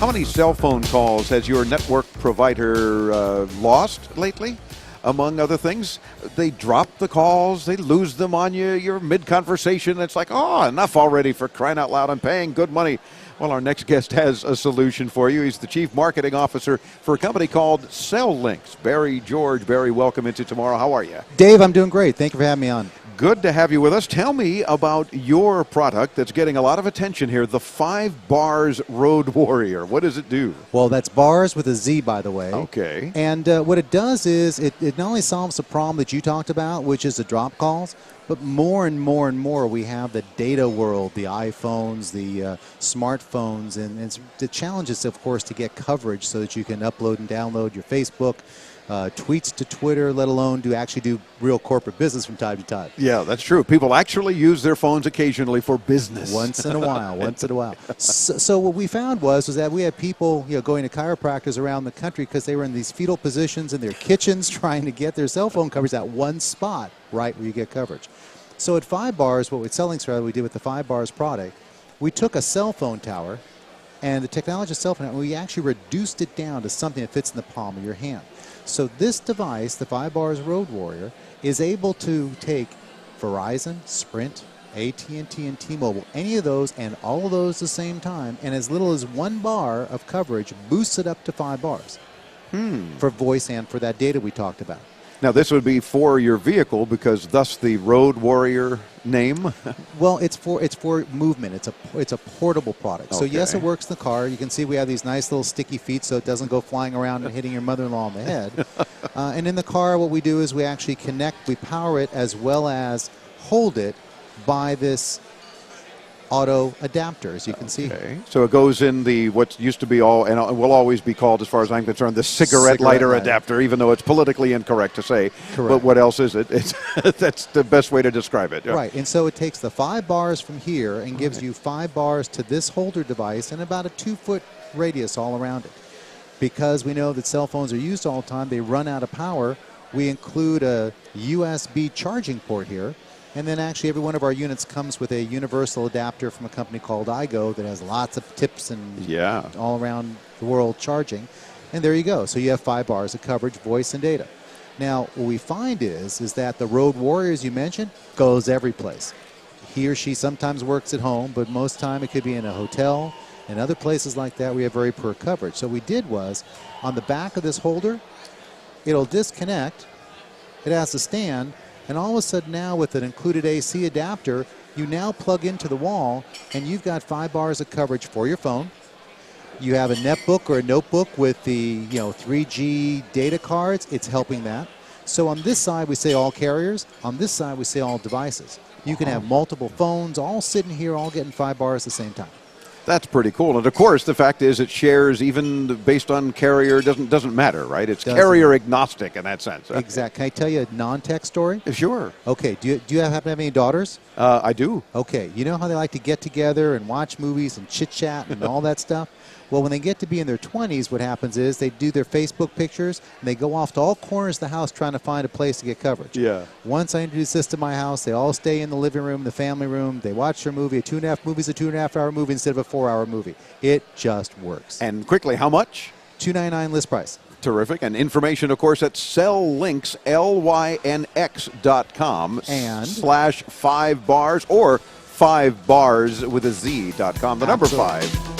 How many cell phone calls has your network provider lost lately? Among other things, they drop the calls, they lose them on you, you're mid-conversation, it's like, oh, enough already, for crying out loud, I'm paying good money. Well, our next guest has a solution for you. He's the Chief Marketing Officer for a company called CelLynx. Barry George. Barry, welcome into Tomorrow. How are you? Dave, I'm doing great. Thank you for having me on. Good to have you with us. Tell me about your product that's getting a lot of attention here, the 5 Bars Road Warrior. What does it do? Well, that's bars with a Z, by the way. Okay. And what it does is it not only solves the problem that you talked about, which is the drop calls, but more and more and more we have the data world, the iPhones, the smartphones, and it's the challenge is, of course, to get coverage so that you can upload and download your Facebook, tweets to Twitter, let alone actually do real corporate business from time to time. Yeah, that's true. People actually use their phones occasionally for business. Once in a while. So what we found was that we had people going to chiropractors around the country because they were in these fetal positions in their kitchens trying to get their cell phone coverage at one spot, right where you get coverage. So at 5 Bars, what we did with the 5 Bars product, we took a cell phone tower and the technology of cell phone tower, we actually reduced it down to something that fits in the palm of your hand. So this device, the 5 Bars Road Warrior, is able to take Verizon, Sprint, AT&T, and T-Mobile, any of those and all of those at the same time, and as little as 1 bar of coverage boosts it up to 5 bars for voice and for that data we talked about. Now, this would be for your vehicle because thus the Road Warrior name? Well, it's for movement. It's a portable product. Okay. So, yes, it works in the car. You can see we have these nice little sticky feet so it doesn't go flying around and hitting your mother-in-law on the head. And in the car, what we do is we actually we power it as well as hold it by this auto adapter, as you can see. Okay. So it goes in the what used to be and will always be called, as far as I'm concerned, the cigarette lighter adapter, even though it's politically incorrect to say. Correct. But what else is it? That's the best way to describe it. Yeah. Right. And so it takes the 5 bars from here and gives you 5 bars to this holder device and about a 2-foot radius all around it. Because we know that cell phones are used all the time, they run out of power. We include a USB charging port here. And then actually every one of our units comes with a universal adapter from a company called iGo that has lots of tips and all around the world charging. And there you go. So you have 5 bars of coverage, voice and data. Now, what we find is that the Road Warrior, as you mentioned, goes every place. He or she sometimes works at home, but most time it could be in a hotel and other places like that. We have very poor coverage. So what we did was, on the back of this holder, it'll disconnect. It has a stand. And all of a sudden now, with an included AC adapter, you now plug into the wall, and you've got 5 bars of coverage for your phone. You have a netbook or a notebook with the 3G data cards. It's helping that. So on this side, we say all carriers. On this side, we say all devices. You can have multiple phones all sitting here, all getting 5 bars at the same time. That's pretty cool. And, of course, the fact is it shares even based on carrier doesn't matter, right? It's carrier agnostic in that sense. Exactly. Can I tell you a non-tech story? Sure. Okay. Do you happen to have any daughters? I do. Okay. You know how they like to get together and watch movies and chit-chat and all that stuff? Well, when they get to be in their 20s, what happens is they do their Facebook pictures, and they go off to all corners of the house trying to find a place to get coverage. Yeah. Once I introduce this to my house, they all stay in the living room, the family room. They watch their movie. A 2.5-hour movie instead of a 4-hour movie. It just works. And quickly, how much? $299 list price. Terrific. And information, of course, at CelLynx, LYNX.com and /5 bars or 5 bars with a Z.com. The number 5.